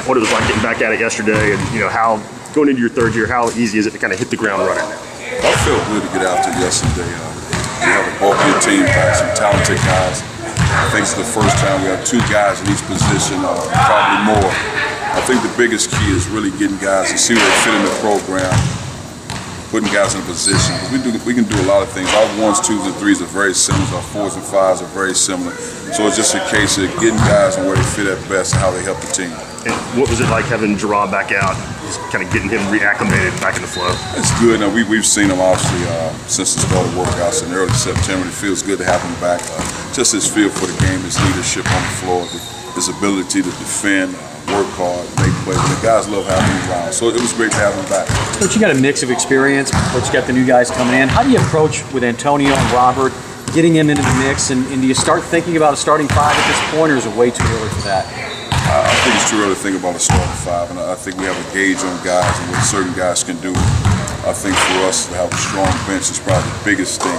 What it was like getting back at it yesterday, and how going into your third year, how easy is it to kind of hit the ground running now? I felt good to get after it yesterday. We have a bulky team back, some talented guys. I think it's the first time we have 2 guys in each position, probably more. I think the biggest key is really getting guys to see where they fit in the program, putting guys in a position. We can do a lot of things. Our 1s, 2s, and 3s are very similar. Our 4s and 5s are very similar. So it's just a case of getting guys and where they fit at best and how they help the team. And what was it like having Jerron back out, just kind of getting him reacclimated back in the flow? It's good. Now, we've seen him obviously since the start of workouts in early September. It feels good to have him back. Just his feel for the game, his leadership on the floor, his ability to defend, work hard, make plays. The guys love having him around. So it was great to have him back. Coach, you got a mix of experience, but you got the new guys coming in. How do you approach with Antonio and Robert, getting him into the mix, and do you start thinking about a starting 5 at this point, or is it way too early for that? I think it's too early to think about a starting 5, and I think we have a gauge on guys and what certain guys can do. I think for us to have a strong bench is probably the biggest thing.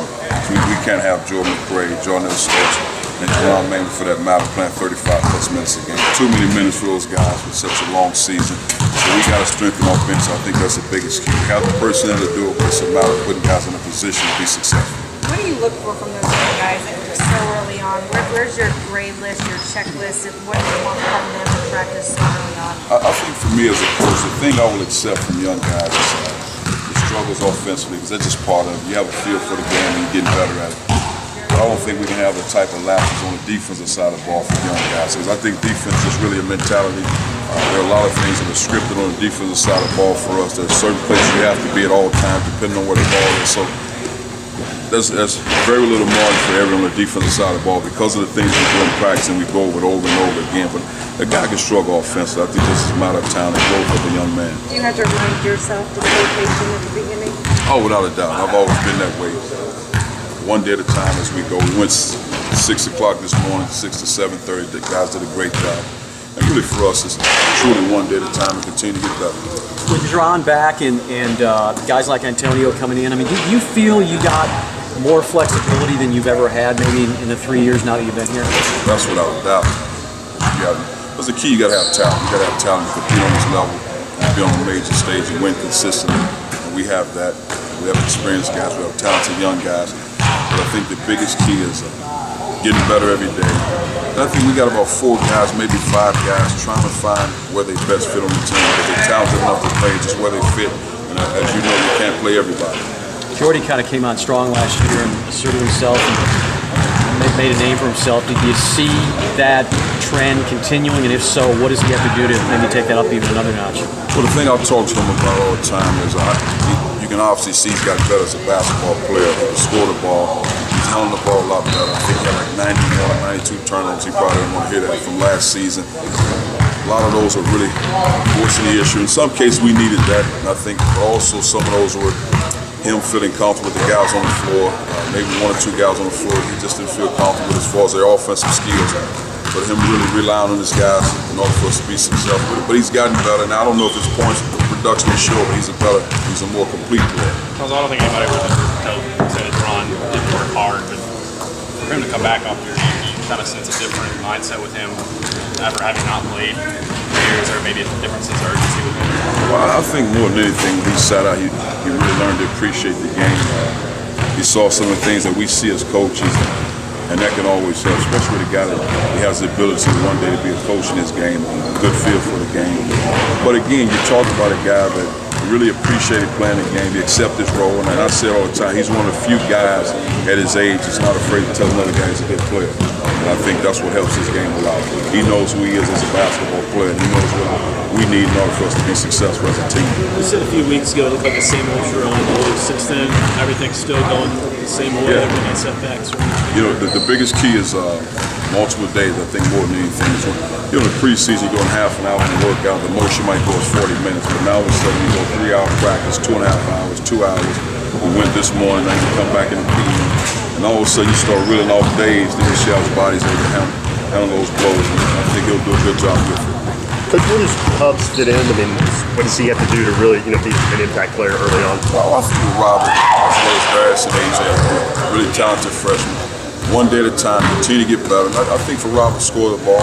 We can't have Jordan McRae, Jordan Stokes, and Jerron Manley, for that matter, playing 35+ minutes a game. Too many minutes for those guys with such a long season. So we got to strengthen our bench. I think that's the biggest key. We have the personnel to do it, but it's a matter of putting guys in a position to be successful. What do you look for from those young guys so early on? Where's your grade list, your checklist, and what do you want from them to practice so early on? I think for me as a coach, the thing I will accept from young guys is the struggles offensively, because that's just part of it. You have a feel for the game and you're getting better at it. But I don't think we can have the type of lapses on the defensive side of the ball for young guys, because I think defense is really a mentality. There are a lot of things that are scripted on the defensive side of the ball for us. There's certain places you have to be at all times, depending on where the ball is. So there's very little margin for everyone on the defensive side of the ball because of the things we do in practice, and we go over it over and over again. But a guy can struggle offensively. I think this is a matter of time and growth of a young man. Do you have to remind yourself to stay patient at the beginning? Oh, without a doubt. I've always been that way. One day at a time as we go. We went 6 o'clock this morning, 6 to 7:30. The guys did a great job. And really for us, it's truly one day at a time and continue to get better. With Jerron back and guys like Antonio coming in, I mean, do you feel you got more flexibility than you've ever had maybe in the 3 years now that you've been here? That's without a doubt. That's the key. You got to have talent. You got to have talent to compete on this level and be on the major stage and win consistently. And we have that. We have experienced guys. We have talented young guys. But I think the biggest key is getting better every day. And I think we got about 4 guys, maybe 5 guys, trying to find where they best fit on the team, because they're talented enough to play just where they fit. And as you know, you can't play everybody. Jordy kind of came on strong last year and asserted himself and made a name for himself. Did you see that trend continuing, and if so, what does he have to do to maybe take that up even another notch? Well, the thing I've talked to him about all the time is you can obviously see he's got better as a basketball player. He can score the ball. He's handling the ball a lot better. I think he had like 91, 92 turnovers. He probably didn't want to hear that from last season. A lot of those are really forcing the issue. In some cases, we needed that, and I think also some of those were him feeling comfortable with the guys on the floor. Maybe 1 or 2 guys on the floor he just didn't feel comfortable with as far as their offensive skills. But him really relying on his guys in order for us to be successful. But he's gotten better. Now I don't know if his points production is sure, but he's a more complete player. I don't think anybody would ever say that Jerron didn't work hard, but for him to come back off here, you kind of sense a different mindset with him after having not played for years, or maybe a difference in urgency with him. Well, I think more than anything, when he sat out, he really learned to appreciate the game. He saw some of the things that we see as coaches, and that can always help, especially with a guy that he has the ability one day to be a coach in his game, a good feel for the game. But again, you talk about a guy that really appreciated playing the game. He accepted his role, and I say all the time, he's one of the few guys at his age that's not afraid to tell another guy he's a good player. And I think that's what helps his game a lot. He knows who he is as a basketball player, and he knows what we need in order for us to be successful as a team. You said a few weeks ago it looked like the same old Jerron. Since then, everything's still going the same way. Yeah. Everything has setbacks. You know, the biggest key is multiple days, I think, more than anything. So, in the preseason, you're going half an hour in the workout. The most you might go is 40 minutes. But now all of a sudden, you go 3-hour practice, 2.5 hours, 2 hours. We went this morning, then you come back in the PM. And all of a sudden, you start reeling off days. Then you see how his body's able to handle those blows. And I think he'll do a good job with it. Coach, where does Hubs fit in? I mean, what does he have to do to really, be an impact player early on? Well, I think Robert, as well as Harris and AJ, really talented freshman. One day at a time, continue to get better. And I think for Robert to score the ball,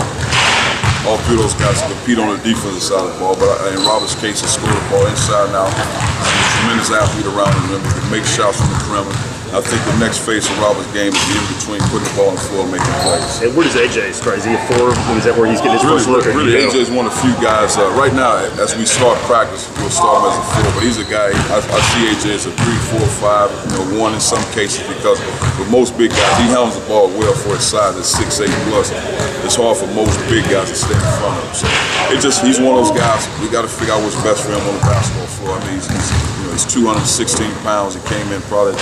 all three of those guys compete on the defensive side of the ball, but in Robert's case, he scored the ball inside and out. He's a tremendous athlete around the rim. He can make shots from the perimeter. I think the next phase of Robert's game is in between putting the ball on the floor and making plays. And where does AJ start? Is he a 4? Is that where he's getting his first look? Really, AJ is one of the few guys. Right now, as we start practice, we'll start him as a 4. But he's a guy. I see AJ as a 3, 4, 5, 1 in some cases, because with most big guys, he handles the ball well for his size at 6'8 plus. It's hard for most big guys to stay in front of him. So he's one of those guys. We got to figure out what's best for him on the basketball floor. I mean, he's 216 pounds. He came in probably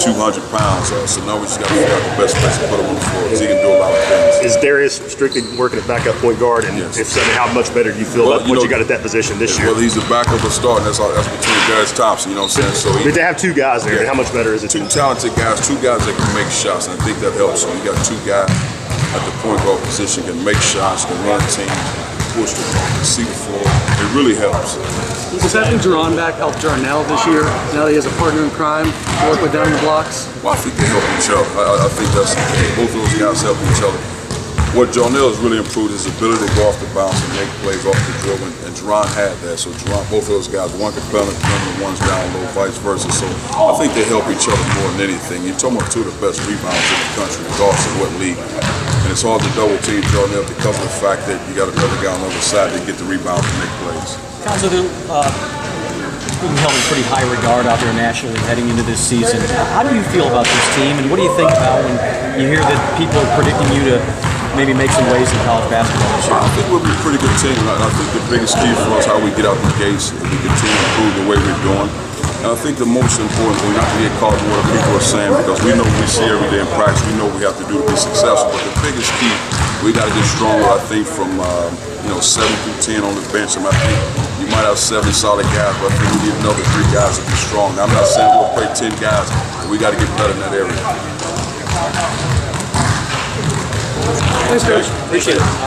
200 pounds. So now we just got to figure out the best place to put him on the floor, because he can do a lot of things. Is Darius strictly working at backup point guard? And yes. If so, how much better do you feel about what you got at that position this year? Well, he's the backup or start, and that's between Darius Thompson, you know what I'm saying? So they have 2 guys there, and how much better is it? 2 talented guys, 2 guys that can make shots, and I think that helps. So you got 2 guys at the point guard position, can make shots, can run teams, push the ball, can see the floor. It really helps. Does having Jerron back help Jarnell this year, now that he has a partner in crime to work with down the blocks? Well, I think they help each other. I think that's the key. Both of those guys help each other. What Jarnell has really improved is his ability to go off the bounce and make plays off the dribble, and Jerron had that. So both of those guys, one can play on the perimeter, one's down low, vice versa. So I think they help each other more than anything. You're talking about 2 of the best rebounders in the country, regardless of what league. And it's hard to double team Jarnell because of the fact that you got another guy on the other side to get the rebound and make plays. Cuonzo, being held in pretty high regard out there nationally heading into this season. How do you feel about this team, and what do you think about when you hear that people are predicting you to maybe make some waves in college basketball this year? I think we'll be a pretty good team. I think the biggest key for us is how we get out the gates, and we continue to improve the way we're doing. And I think the most important thing, not to get caught in what people are saying, because we know we see every day in practice, we know what we have to do to be successful. But the biggest key, we got to get stronger, I think, from 7 through 10 on the bench. I think you might have 7 solid guys, but I think we need another 3 guys to be strong. Now, I'm not saying we'll play 10 guys, but we got to get better in that area. Thanks, Coach. Appreciate it.